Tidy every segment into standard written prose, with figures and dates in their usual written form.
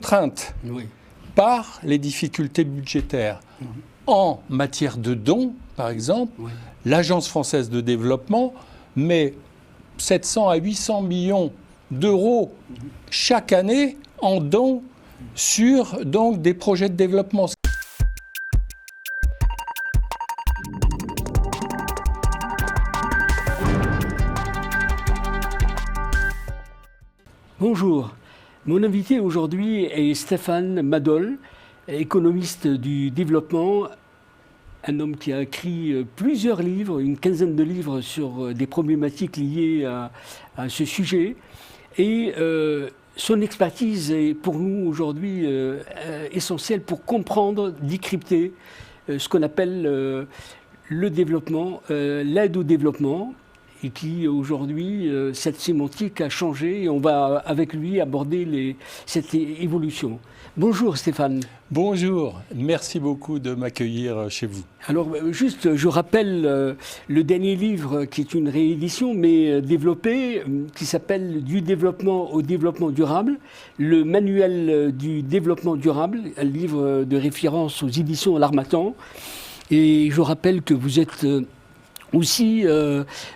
contrainte par les difficultés budgétaires. En matière de dons, par exemple, l'Agence française de développement met 700 à 800 millions d'euros chaque année en dons sur donc, des projets de développement. Bonjour, mon invité aujourd'hui est Stéphane Madoll, économiste du développement, un homme qui a écrit plusieurs livres, une quinzaine de livres sur des problématiques liées à ce sujet. Et son expertise est pour nous aujourd'hui essentielle pour comprendre, décrypter ce qu'on appelle le développement, l'aide au développement, et qui aujourd'hui, cette sémantique a changé et on va avec lui aborder cette évolution. Bonjour Stéphane. Bonjour, merci beaucoup de m'accueillir chez vous. Alors juste, je rappelle le dernier livre qui est une réédition mais développé, qui s'appelle « Du développement au développement durable », le manuel du développement durable, un livre de référence aux éditions L'Harmattan. Et je rappelle que vous êtes aussi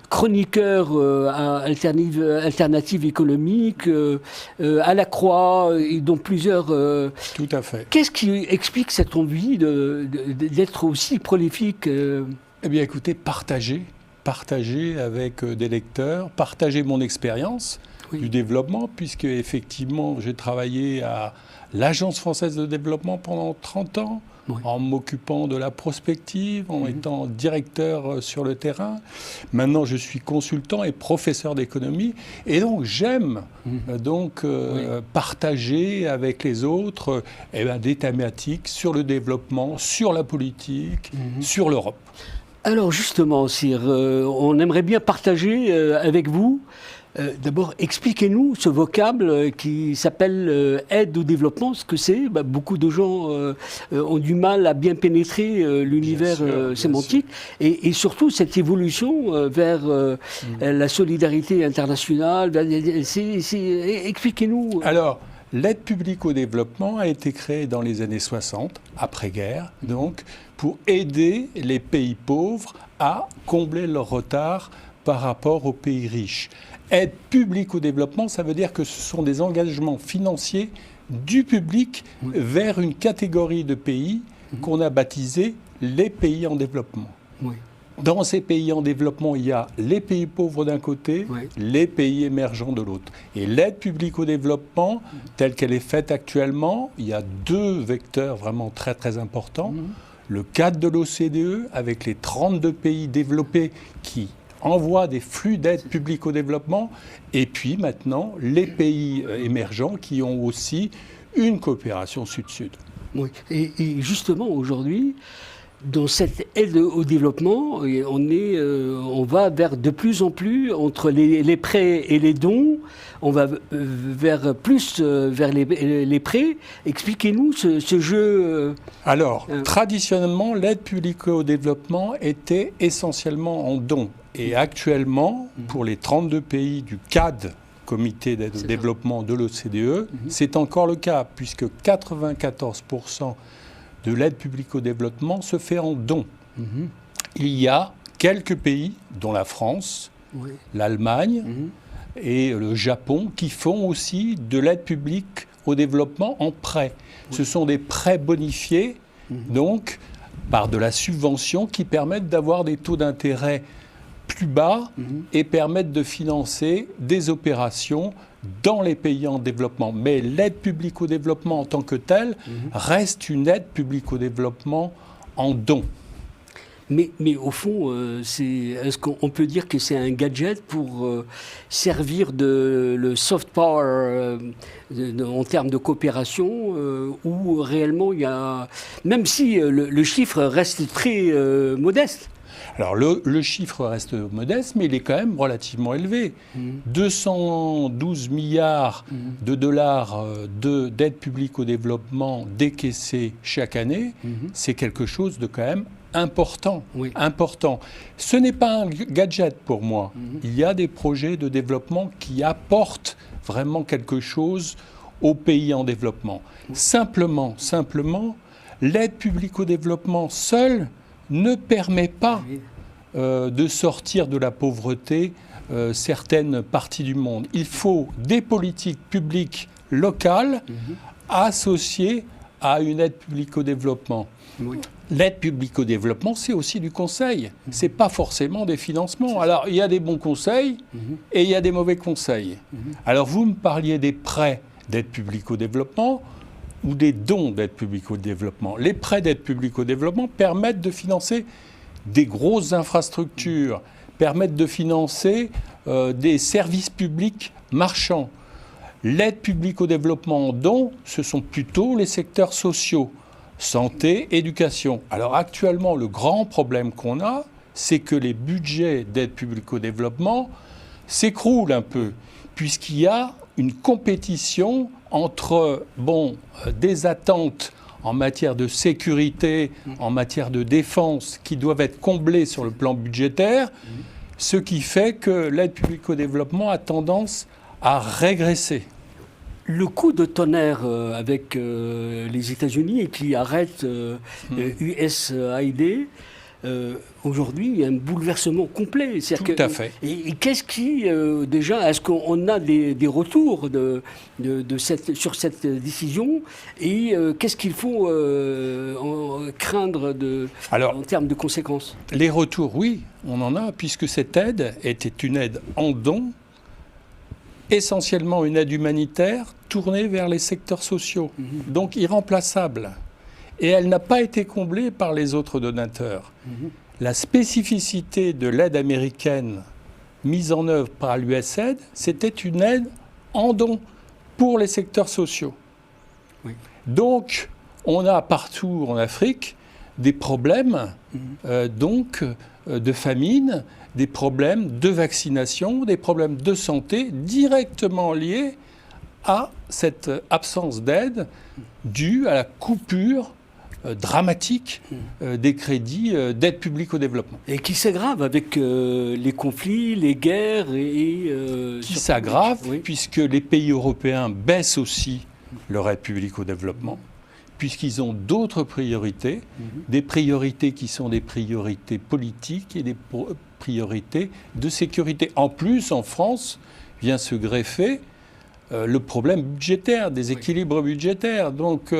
chroniqueur à Alternative économique, à la Croix, et dont plusieurs... Tout à fait. Qu'est-ce qui explique cette envie d'être aussi prolifique Eh bien écoutez, partager avec des lecteurs, partager mon expérience du développement, puisque effectivement j'ai travaillé à l'Agence française de développement pendant 30 ans, en m'occupant de la prospective, en étant directeur sur le terrain. Maintenant, je suis consultant et professeur d'économie. Et donc, j'aime partager avec les autres des thématiques sur le développement, sur la politique, sur l'Europe. Alors, justement, Sir, on aimerait bien partager avec vous. D'abord, expliquez-nous ce vocable qui s'appelle aide au développement, ce que c'est. Beaucoup de gens ont du mal à bien pénétrer l'univers sémantique et surtout cette évolution vers la solidarité internationale. Expliquez-nous. Alors, l'aide publique au développement a été créée dans les années 60, après-guerre, donc, pour aider les pays pauvres à combler leur retard par rapport aux pays riches. Aide publique au développement, ça veut dire que ce sont des engagements financiers du public vers une catégorie de pays qu'on a baptisé les pays en développement. Dans ces pays en développement, il y a les pays pauvres d'un côté, les pays émergents de l'autre. Et l'aide publique au développement, telle qu'elle est faite actuellement, il y a deux vecteurs vraiment très très importants. Le cadre de l'OCDE, avec les 32 pays développés qui envoie des flux d'aide publique au développement, et puis maintenant les pays émergents qui ont aussi une coopération sud-sud. Oui, et justement aujourd'hui, dans cette aide au développement, on va vers de plus en plus, entre les prêts et les dons, on va vers les prêts. Expliquez-nous ce jeu. Alors, traditionnellement, l'aide publique au développement était essentiellement en dons. Et actuellement, pour les 32 pays du CAD, Comité d'aide au développement de l'OCDE, c'est encore le cas, puisque 94% de l'aide publique au développement se fait en dons. Il y a quelques pays, dont la France, l'Allemagne et le Japon, qui font aussi de l'aide publique au développement en prêt. Ce sont des prêts bonifiés, donc par de la subvention, qui permettent d'avoir des taux d'intérêt plus bas et permettent de financer des opérations dans les pays en développement. Mais l'aide publique au développement en tant que telle reste une aide publique au développement en dons. Mais au fond, est-ce qu'on peut dire que c'est un gadget pour servir de le soft power en termes de coopération où réellement il y a... Même si le chiffre reste très modeste. Alors le chiffre reste modeste, mais il est quand même relativement élevé. 212 milliards de dollars d'aide publique au développement décaissés chaque année, c'est quelque chose de quand même important. Important. Ce n'est pas un gadget pour moi. Il y a des projets de développement qui apportent vraiment quelque chose aux pays en développement. Simplement, l'aide publique au développement seule ne permet pas de sortir de la pauvreté certaines parties du monde. Il faut des politiques publiques locales associées à une aide publique au développement. Oui. L'aide publique au développement, c'est aussi du conseil. Ce n'est pas forcément des financements. Alors, il y a des bons conseils et il y a des mauvais conseils. Alors, vous me parliez des prêts d'aide publique au développement ou des dons d'aide publique au développement. Les prêts d'aide publique au développement permettent de financer des grosses infrastructures, permettent de financer des services publics marchands. L'aide publique au développement en dons, ce sont plutôt les secteurs sociaux, santé, éducation. Alors actuellement, le grand problème qu'on a, c'est que les budgets d'aide publique au développement s'écroulent un peu, puisqu'il y a une compétition entre des attentes en matière de sécurité, en matière de défense, qui doivent être comblées sur le plan budgétaire, ce qui fait que l'aide publique au développement a tendance à régresser. Le coup de tonnerre avec les États-Unis qui arrête USAID, aujourd'hui, il y a un bouleversement complet. Tout à fait. Et qu'est-ce qui, déjà, est-ce qu'on a des retours sur cette décision et qu'est-ce qu'il faut craindre en termes de conséquences? Les retours, oui, on en a, puisque cette aide était une aide en don, essentiellement une aide humanitaire tournée vers les secteurs sociaux, donc irremplaçable. Et elle n'a pas été comblée par les autres donateurs. La spécificité de l'aide américaine mise en œuvre par l'USAID, c'était une aide en don pour les secteurs sociaux. Oui. Donc, on a partout en Afrique des problèmes de famine, des problèmes de vaccination, des problèmes de santé directement liés à cette absence d'aide due à la coupure dramatique des crédits d'aide publique au développement. Et qui s'aggrave avec les conflits, les guerres qui s'aggrave, oui, puisque les pays européens baissent aussi leur aide publique au développement, puisqu'ils ont d'autres priorités, des priorités qui sont des priorités politiques et des priorités de sécurité. En plus, en France, vient se greffer le problème budgétaire, des équilibres budgétaires. Donc,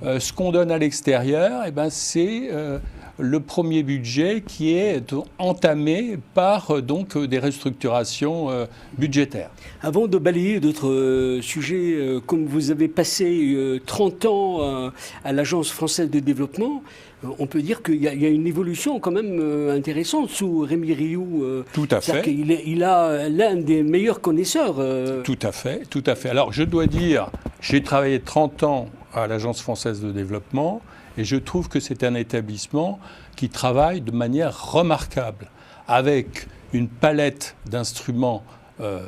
ce qu'on donne à l'extérieur, c'est le premier budget qui est entamé par des restructurations budgétaires. Avant de balayer d'autres sujets, comme vous avez passé 30 ans à l'Agence française de développement, on peut dire qu'il y a une évolution quand même intéressante sous Rémi Rioux. Tout à fait. Il a l'un des meilleurs connaisseurs. Tout à fait, tout à fait. Alors je dois dire, j'ai travaillé 30 ans à l'Agence française de développement et je trouve que c'est un établissement qui travaille de manière remarquable avec une palette d'instruments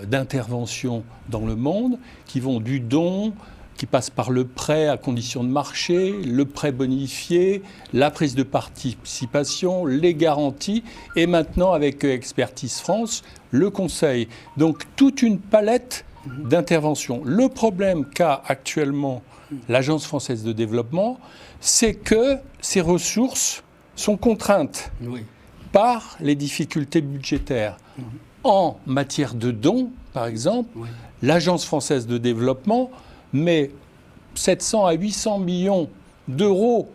d'intervention dans le monde qui vont du don, qui passe par le prêt à condition de marché, le prêt bonifié, la prise de participation, les garanties et maintenant avec Expertise France, le conseil. Donc toute une palette d'intervention. Le problème qu'a actuellement l'Agence française de développement, c'est que ses ressources sont contraintes par les difficultés budgétaires. En matière de dons, par exemple, l'Agence française de développement met 700 à 800 millions d'euros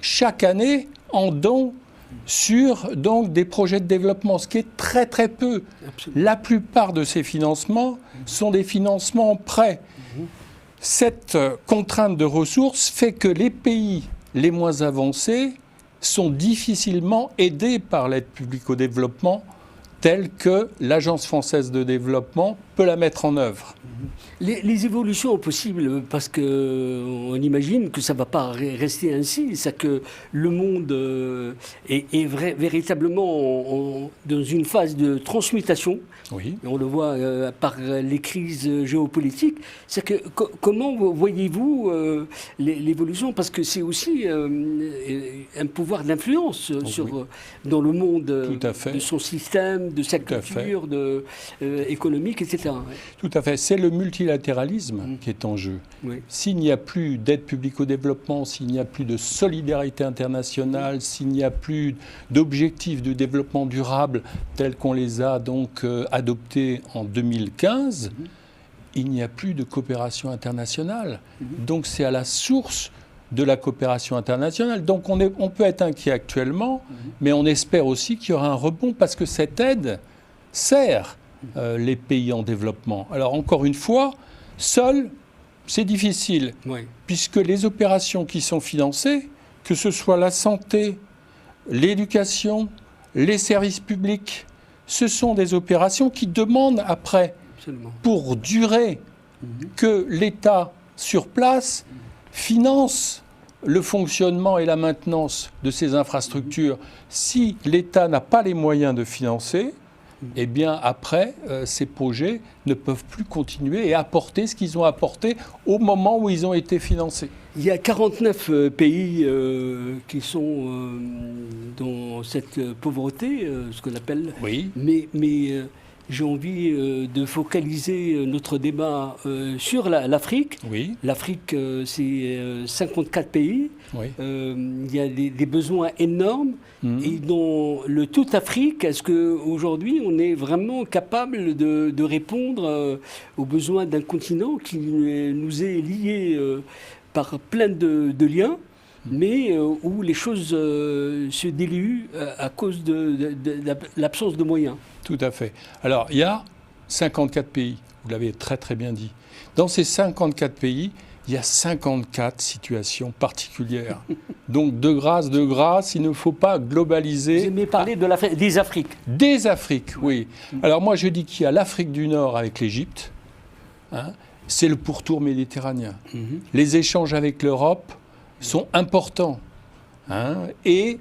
chaque année en dons sur des projets de développement, ce qui est très très peu. Absolument. La plupart de ces financements sont des financements en prêt. Cette contrainte de ressources fait que les pays les moins avancés sont difficilement aidés par l'aide publique au développement telle que l'Agence française de développement peut la mettre en œuvre. Les évolutions possibles, parce qu'on imagine que ça ne va pas rester ainsi, c'est que le monde est véritablement dans une phase de transmutation. Oui. Et on le voit par les crises géopolitiques. C'est que comment voyez-vous l'évolution? Parce que c'est aussi un pouvoir d'influence dans le monde de son système, de sa culture, économique, etc. Tout à fait. C'est le multilatéralisme qui est en jeu. Oui. S'il n'y a plus d'aide publique au développement, s'il n'y a plus de solidarité internationale, s'il n'y a plus d'objectifs de développement durable tels qu'on les a donc adoptés en 2015, il n'y a plus de coopération internationale. Donc c'est à la source de la coopération internationale. Donc on peut être inquiet actuellement, mais on espère aussi qu'il y aura un rebond parce que cette aide sert les pays en développement. Alors encore une fois, seul, c'est difficile, puisque les opérations qui sont financées, que ce soit la santé, l'éducation, les services publics, ce sont des opérations qui demandent après, pour durer, que l'État sur place finance le fonctionnement et la maintenance de ces infrastructures. Si l'État n'a pas les moyens de financer, eh bien après, ces projets ne peuvent plus continuer et apporter ce qu'ils ont apporté au moment où ils ont été financés. Il y a 49 pays qui sont dans cette pauvreté, ce qu'on appelle. Oui. Mais j'ai envie de focaliser notre débat sur l'Afrique. Oui. L'Afrique, c'est 54 pays. Oui. Il y a des besoins énormes. Et dans le tout Afrique, est-ce qu'aujourd'hui, on est vraiment capable de répondre aux besoins d'un continent qui nous est lié par plein de liens, mais où les choses se diluent à cause de l'absence de moyens? Tout à fait. Alors, il y a 54 pays, vous l'avez très très bien dit. Dans ces 54 pays, il y a 54 situations particulières. Donc, de grâce, il ne faut pas globaliser. Vous aimez parler des Afriques. Des Afriques, oui. Alors, moi, je dis qu'il y a l'Afrique du Nord avec l'Égypte. C'est le pourtour méditerranéen. Les échanges avec l'Europe sont importants. Et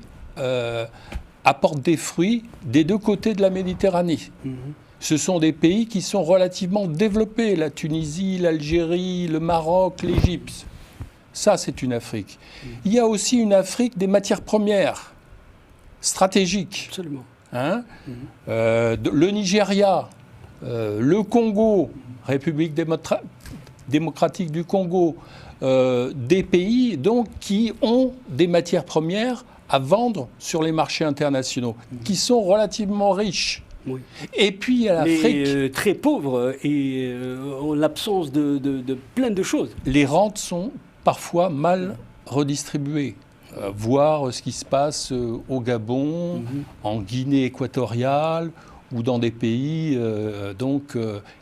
apportent des fruits des deux côtés de la Méditerranée. Ce sont des pays qui sont relativement développés, la Tunisie, l'Algérie, le Maroc, l'Égypte. Ça, c'est une Afrique. Il y a aussi une Afrique des matières premières, stratégiques. Absolument. Le Nigeria, le Congo, République démocratique du Congo, des pays donc, qui ont des matières premières à vendre sur les marchés internationaux, qui sont relativement riches. Oui. Et puis il y a l'Afrique... Mais très pauvre et en l'absence de plein de choses. Les rentes sont parfois mal redistribuées. Voir ce qui se passe au Gabon, en Guinée équatoriale, ou dans des pays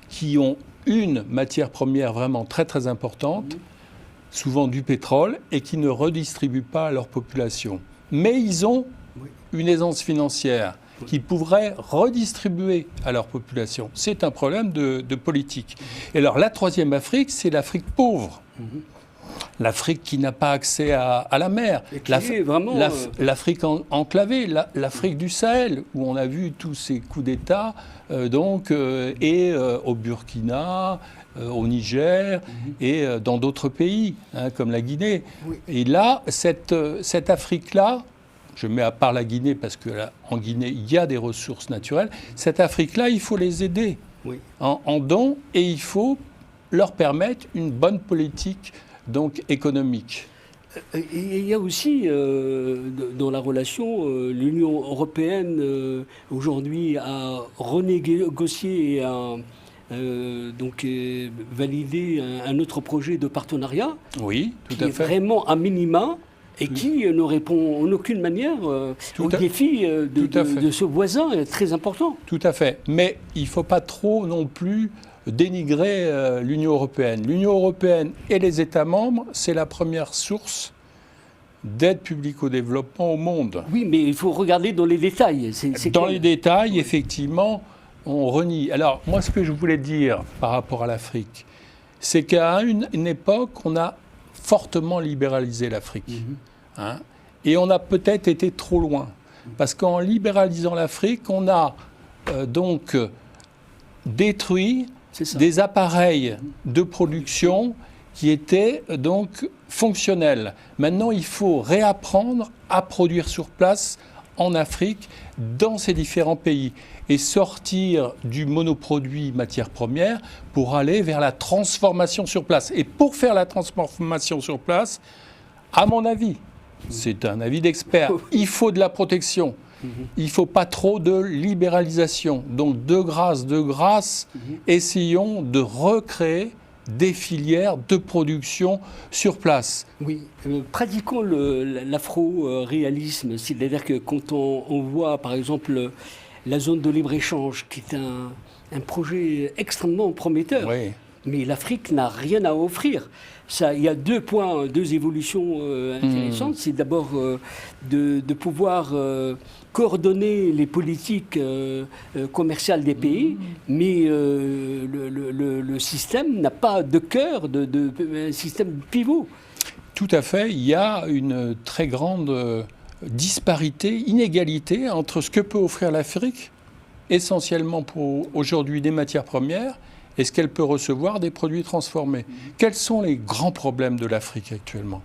qui ont une matière première vraiment très très importante, souvent du pétrole, et qui ne redistribuent pas à leur population. Mais ils ont une aisance financière qui pourrait redistribuer à leur population. C'est un problème de politique. Et alors la troisième Afrique, c'est l'Afrique pauvre. L'Afrique qui n'a pas accès à la mer. L'Afrique enclavée, l'Afrique du Sahel, où on a vu tous ces coups d'État, et au Burkina, au Niger et dans d'autres pays, comme la Guinée. Oui. Et là, cette Afrique-là, je mets à part la Guinée parce qu'en Guinée, il y a des ressources naturelles, cette Afrique-là, il faut les aider en dons et il faut leur permettre une bonne politique économique. Il y a aussi, dans la relation, l'Union européenne, aujourd'hui, a renégocié et a valider un autre projet de partenariat, oui, tout qui à est fait. Vraiment un minima et qui ne répond en aucune manière au défi de ce voisin très important. Tout à fait. Mais il ne faut pas trop non plus dénigrer l'Union européenne. L'Union européenne et les États membres, c'est la première source d'aide publique au développement au monde. Oui, mais il faut regarder dans les détails. Dans les détails, effectivement, on renie. Alors, moi, ce que je voulais dire par rapport à l'Afrique, c'est qu'à une époque, on a fortement libéralisé l'Afrique. Et on a peut-être été trop loin. Parce qu'en libéralisant l'Afrique, on a détruit des appareils de production qui étaient fonctionnels. Maintenant, il faut réapprendre à produire sur place en Afrique, dans ces différents pays, et sortir du monoproduit matière première pour aller vers la transformation sur place. Et pour faire la transformation sur place, à mon avis, c'est un avis d'expert, il faut de la protection. Il ne faut pas trop de libéralisation. Donc, de grâce, essayons de recréer des filières de production sur place. Oui, pratiquons l'afro-réalisme, c'est-à-dire que quand on voit par exemple la zone de libre-échange, qui est un projet extrêmement prometteur, Oui. mais l'Afrique n'a rien à offrir. Il y a deux évolutions intéressantes. C'est d'abord de pouvoir coordonner les politiques commerciales des pays, mais le système n'a pas de cœur, un système pivot. Tout à fait. Il y a une très grande disparité, inégalité entre ce que peut offrir l'Afrique, essentiellement pour aujourd'hui des matières premières, et ce qu'elle peut recevoir des produits transformés. Quels sont les grands problèmes de l'Afrique actuellement ?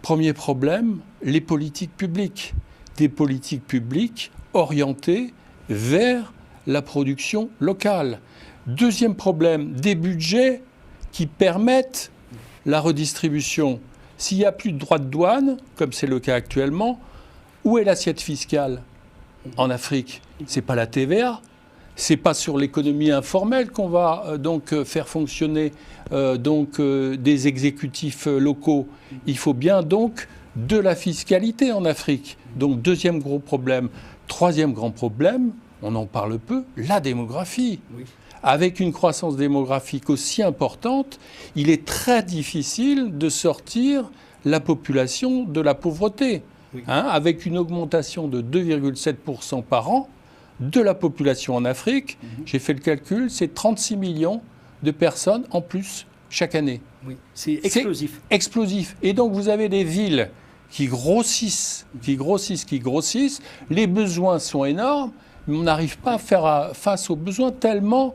Premier problème, les politiques publiques. Des politiques publiques orientées vers la production locale. Deuxième problème, des budgets qui permettent la redistribution. S'il n'y a plus de droits de douane, comme c'est le cas actuellement, où est l'assiette fiscale en Afrique ? Ce n'est pas la TVA. Ce n'est pas sur l'économie informelle qu'on va donc faire fonctionner des exécutifs locaux. Il faut bien donc de la fiscalité en Afrique. Donc deuxième gros problème. Troisième grand problème, on en parle peu, la démographie. Oui. Avec une croissance démographique aussi importante, il est très difficile de sortir la population de la pauvreté. Oui. Avec une augmentation de 2,7% par an, de la population en Afrique, j'ai fait le calcul, c'est 36 millions de personnes en plus chaque année. Oui, c'est explosif. C'est explosif. Et donc vous avez des villes qui grossissent. Les besoins sont énormes, mais on n'arrive pas à faire face aux besoins tellement.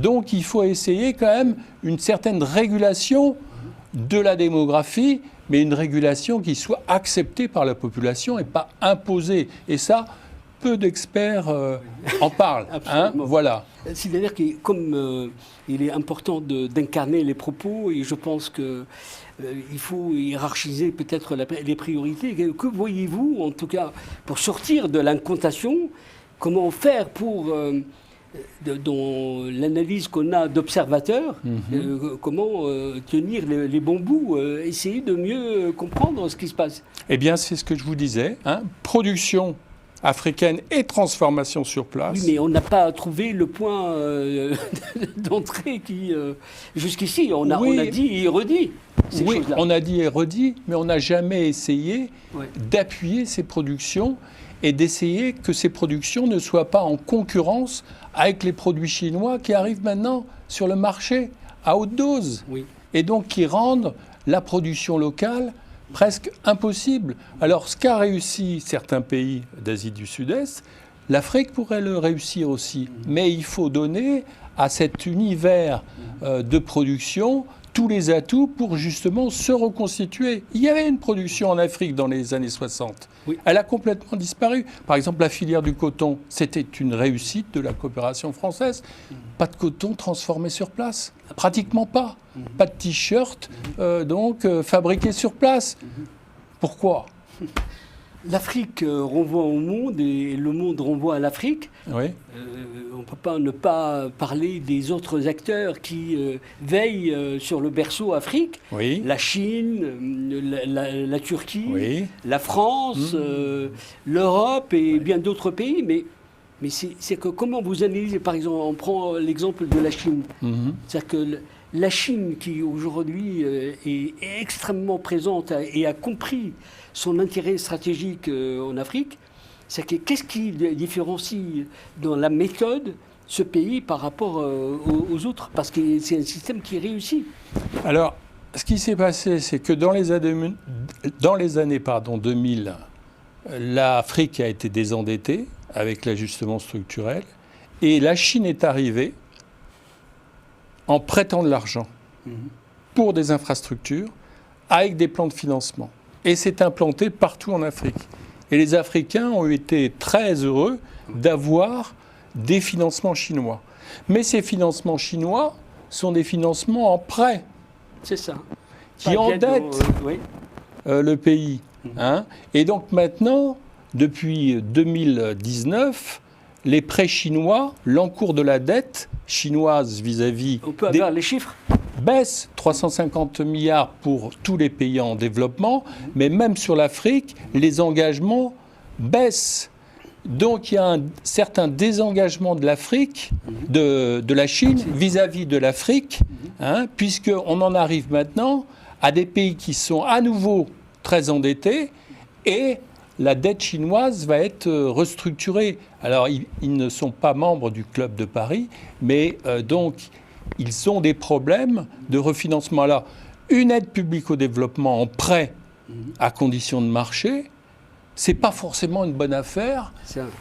Donc il faut essayer quand même une certaine régulation de la démographie, mais une régulation qui soit acceptée par la population et pas imposée. Et ça, peu d'experts en parlent. Voilà. C'est-à-dire que comme il est important d'incarner les propos, et je pense qu'il faut hiérarchiser peut-être les priorités. Que voyez-vous, en tout cas, pour sortir de l'incantation, comment faire pour, dans l'analyse qu'on a d'observateurs, comment tenir les bons bouts, essayer de mieux comprendre ce qui se passe ? Eh bien, c'est ce que je vous disais. Production africaine et transformation sur place. Oui, mais on n'a pas trouvé le point d'entrée qui... jusqu'ici, on a dit et redit ces choses-là. On a dit et redit, mais on n'a jamais essayé d'appuyer ces productions et d'essayer que ces productions ne soient pas en concurrence avec les produits chinois qui arrivent maintenant sur le marché à haute dose. Oui. Et donc qui rendent la production locale presque impossible. Alors, ce qu'a réussi certains pays d'Asie du Sud-Est, l'Afrique pourrait le réussir aussi. Mais il faut donner à cet univers de production tous les atouts pour justement se reconstituer. Il y avait une production en Afrique dans les années 60. Oui. Elle a complètement disparu. Par exemple, la filière du coton, c'était une réussite de la coopération française. Pas de coton transformé sur place. Pratiquement pas. Pas de t-shirt fabriqué sur place. Pourquoi ? L'Afrique renvoie au monde et le monde renvoie à l'Afrique. Oui. On ne peut pas ne pas parler des autres acteurs qui veillent sur le berceau Afrique. Oui. La Chine, la Turquie, la France, l'Europe et bien d'autres pays. Mais c'est que comment vous analysez, par exemple, on prend l'exemple de la Chine. C'est-à-dire que la Chine, qui aujourd'hui est extrêmement présente et a compris son intérêt stratégique en Afrique, c'est qu'est-ce qui différencie dans la méthode ce pays par rapport aux autres ? Parce que c'est un système qui réussit. Alors, ce qui s'est passé, c'est que dans les années 2000, l'Afrique a été désendettée avec l'ajustement structurel et la Chine est arrivée en prêtant de l'argent pour des infrastructures avec des plans de financement. Et s'est implanté partout en Afrique. Et les Africains ont été très heureux d'avoir des financements chinois. Mais ces financements chinois sont des financements en prêt. C'est ça. Qui endettent le pays. Hein. Et donc maintenant, depuis 2019, les prêts chinois, l'encours de la dette chinoise vis-à-vis on peut avoir les chiffres baisse 350 milliards pour tous les pays en développement, mais même sur l'Afrique, les engagements baissent. Donc il y a un certain désengagement de l'Afrique, de la Chine vis-à-vis de l'Afrique, hein, puisqu'on en arrive maintenant à des pays qui sont à nouveau très endettés et la dette chinoise va être restructurée. Alors, ils ne sont pas membres du Club de Paris, mais donc, ils ont des problèmes de refinancement. Alors, une aide publique au développement en prêt à conditions de marché, ce n'est pas forcément une bonne affaire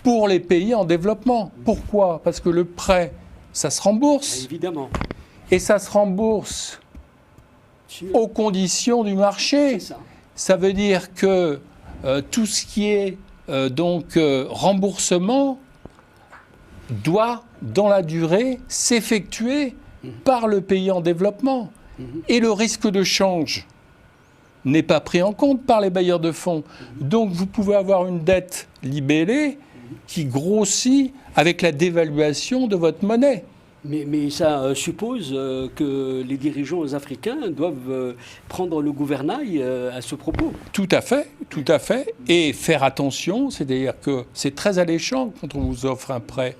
pour les pays en développement. Pourquoi ? Parce que le prêt, ça se rembourse. Évidemment. Et ça se rembourse aux conditions du marché. Ça veut dire que tout ce qui est remboursement doit, dans la durée, s'effectuer par le pays en développement. Et le risque de change n'est pas pris en compte par les bailleurs de fonds. Donc vous pouvez avoir une dette libellée qui grossit avec la dévaluation de votre monnaie. Mais ça suppose que les dirigeants africains doivent prendre le gouvernail à ce propos. Tout à fait. Et faire attention, c'est-à-dire que c'est très alléchant quand on vous offre un prêt.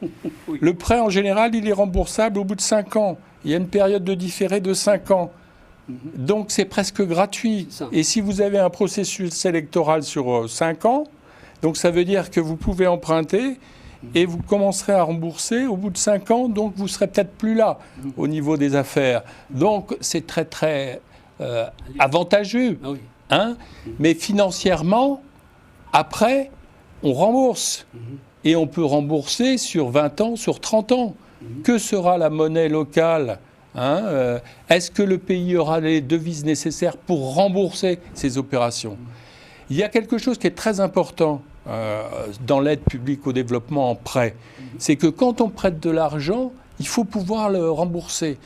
Oui. Le prêt, en général, il est remboursable au bout de 5 ans. Il y a une période de différé de 5 ans. Donc c'est presque gratuit. Et si vous avez un processus électoral sur 5 ans, donc ça veut dire que vous pouvez emprunter et vous commencerez à rembourser au bout de 5 ans, donc vous ne serez peut-être plus là au niveau des affaires. Donc c'est très très avantageux. Hein. Mais financièrement, après, on rembourse. Et on peut rembourser sur 20 ans, sur 30 ans. Que sera la monnaie locale ? Hein, est-ce que le pays aura les devises nécessaires pour rembourser ces opérations ? Il y a quelque chose qui est très important dans l'aide publique au développement en prêt. C'est que quand on prête de l'argent, il faut pouvoir le rembourser.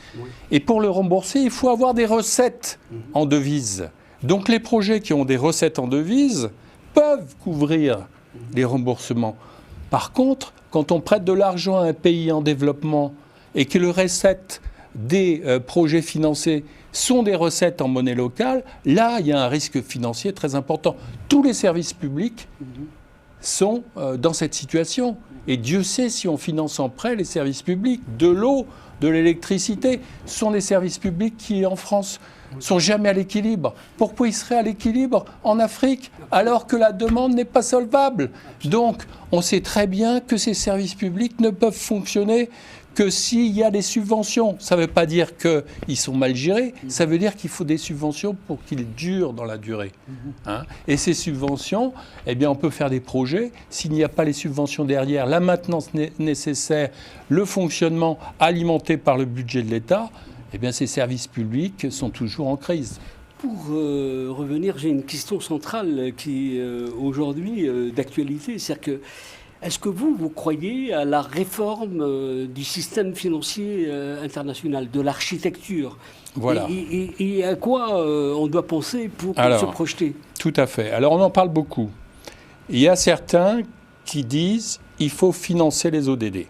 Et pour le rembourser, il faut avoir des recettes en devises. Donc les projets qui ont des recettes en devises peuvent couvrir les remboursements. Par contre, quand on prête de l'argent à un pays en développement et que les recettes des projets financés sont des recettes en monnaie locale, là, il y a un risque financier très important. Tous les services publics sont dans cette situation. Et Dieu sait si on finance en prêt les services publics, de l'eau, de l'électricité. Ce sont des services publics qui, en France, ne sont jamais à l'équilibre. Pourquoi ils seraient à l'équilibre en Afrique alors que la demande n'est pas solvable ? Donc, on sait très bien que ces services publics ne peuvent fonctionner que s'il y a des subventions. Ça ne veut pas dire qu'ils sont mal gérés, ça veut dire qu'il faut des subventions pour qu'ils durent dans la durée. Hein ? Et ces subventions, eh bien, on peut faire des projets. S'il n'y a pas les subventions derrière, la maintenance nécessaire, le fonctionnement alimenté par le budget de l'État, eh bien, ces services publics sont toujours en crise. Pour revenir, j'ai une question centrale qui est aujourd'hui d'actualité, c'est-à-dire que est-ce que vous croyez à la réforme du système financier international, de l'architecture ? Voilà. Et à quoi on doit penser pour se projeter ? Tout à fait. Alors on en parle beaucoup. Il y a certains qui disent qu'il faut financer les ODD.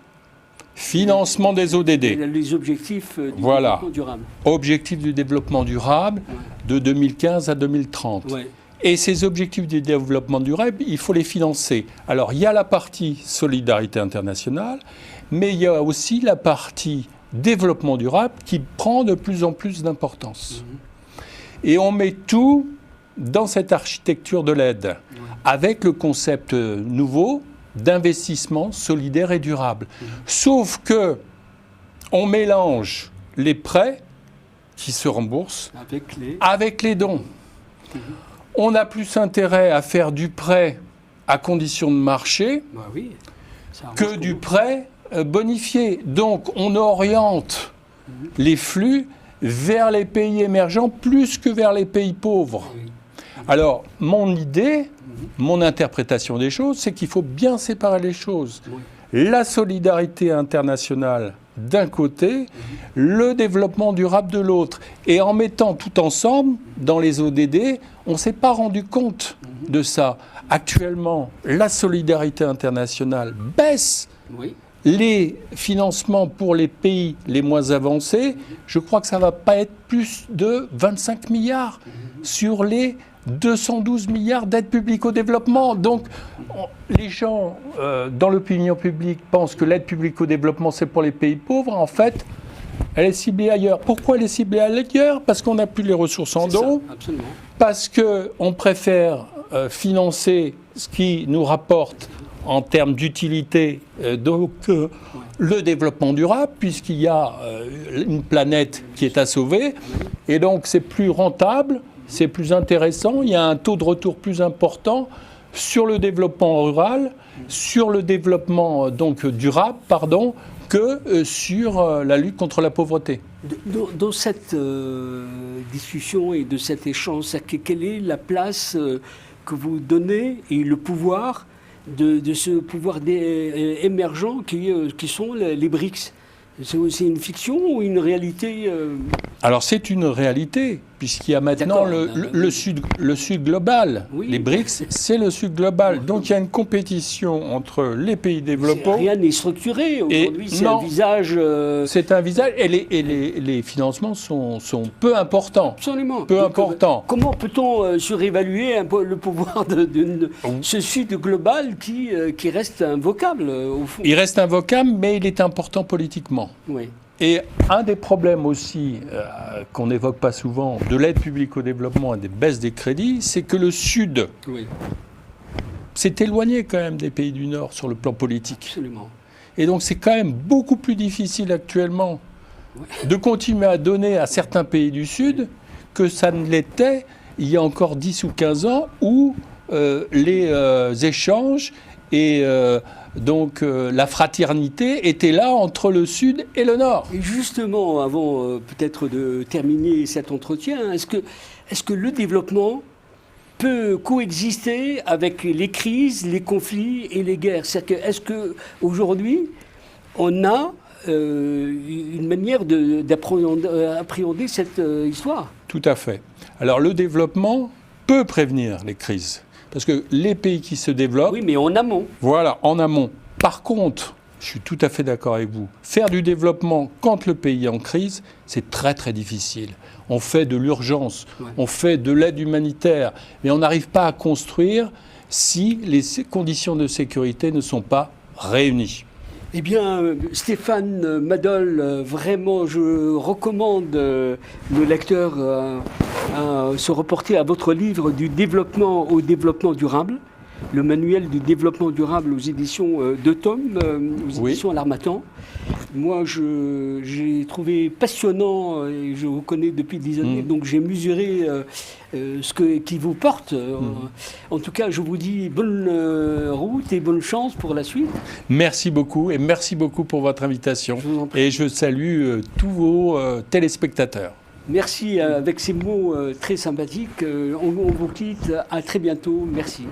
Financement des ODD. Les objectifs du développement durable. Objectifs du développement durable de 2015 à 2030. Ouais. Et ces objectifs du développement durable, il faut les financer. Alors, il y a la partie solidarité internationale, mais il y a aussi la partie développement durable qui prend de plus en plus d'importance. Et on met tout dans cette architecture de l'aide, avec le concept nouveau d'investissement solidaire et durable. Sauf que on mélange les prêts qui se remboursent avec les dons. On a plus intérêt à faire du prêt à condition de marché que du prêt bonifié. Donc on oriente les flux vers les pays émergents plus que vers les pays pauvres. Alors, mon idée, mon interprétation des choses, c'est qu'il faut bien séparer les choses. La solidarité internationale d'un côté, le développement durable de l'autre. Et en mettant tout ensemble, dans les ODD, on ne s'est pas rendu compte de ça. Actuellement, la solidarité internationale baisse. Les financements pour les pays les moins avancés, je crois que ça ne va pas être plus de 25 milliards sur les 212 milliards d'aides publiques au développement. Donc, les gens, dans l'opinion publique, pensent que l'aide publique au développement, c'est pour les pays pauvres. En fait, elle est ciblée ailleurs. Pourquoi elle est ciblée ailleurs? Parce qu'on n'a plus les ressources en dos. Parce qu'on préfère financer ce qui nous rapporte en termes d'utilité, le développement durable, puisqu'il y a une planète qui est à sauver. Et donc, c'est plus rentable, c'est plus intéressant, il y a un taux de retour plus important sur le développement rural, sur le développement durable, que sur la lutte contre la pauvreté. Dans cette discussion et de cet échange, quelle est la place que vous donnez et le pouvoir de ce pouvoir émergent qui sont les BRICS? C'est une fiction ou une réalité Alors c'est une réalité, puisqu'il y a maintenant le sud global. Oui. Les BRICS, c'est le sud global. Donc il y a une compétition entre les pays développés. Rien n'est structuré aujourd'hui, c'est un visage... C'est un visage, et les financements sont peu importants. Absolument. Peu importants. Comment peut-on surévaluer le pouvoir de ce sud global qui reste invocable au fond? Il reste invocable, mais il est important politiquement. Oui. Et un des problèmes aussi qu'on n'évoque pas souvent de l'aide publique au développement et des baisses des crédits, c'est que le Sud s'est éloigné quand même des pays du Nord sur le plan politique. Absolument. Et donc c'est quand même beaucoup plus difficile actuellement de continuer à donner à certains pays du Sud que ça ne l'était il y a encore 10 ou 15 ans où les échanges et la fraternité était là entre le Sud et le Nord. Et justement, avant peut-être de terminer cet entretien, est-ce que le développement peut coexister avec les crises, les conflits et les guerres? Est-ce qu'aujourd'hui, on a une manière d'appréhender cette histoire? Tout à fait. Alors le développement peut prévenir les crises. Parce que les pays qui se développent... Oui, mais en amont. Voilà, en amont. Par contre, je suis tout à fait d'accord avec vous, faire du développement quand le pays est en crise, c'est très très difficile. On fait de l'urgence, on fait de l'aide humanitaire, mais on n'arrive pas à construire si les conditions de sécurité ne sont pas réunies. Eh bien, Stéphane Madoll, vraiment, je recommande nos lecteurs à se reporter à votre livre du développement au développement durable, le manuel du développement durable aux éditions de Tom, aux éditions L'Harmattan. Moi, j'ai trouvé passionnant, et je vous connais depuis 10 années, donc j'ai mesuré qui vous porte. En tout cas, je vous dis bonne route et bonne chance pour la suite. Merci beaucoup, et merci beaucoup pour votre invitation. Et je salue tous vos téléspectateurs. Merci, avec ces mots très sympathiques. On vous quitte, à très bientôt. Merci.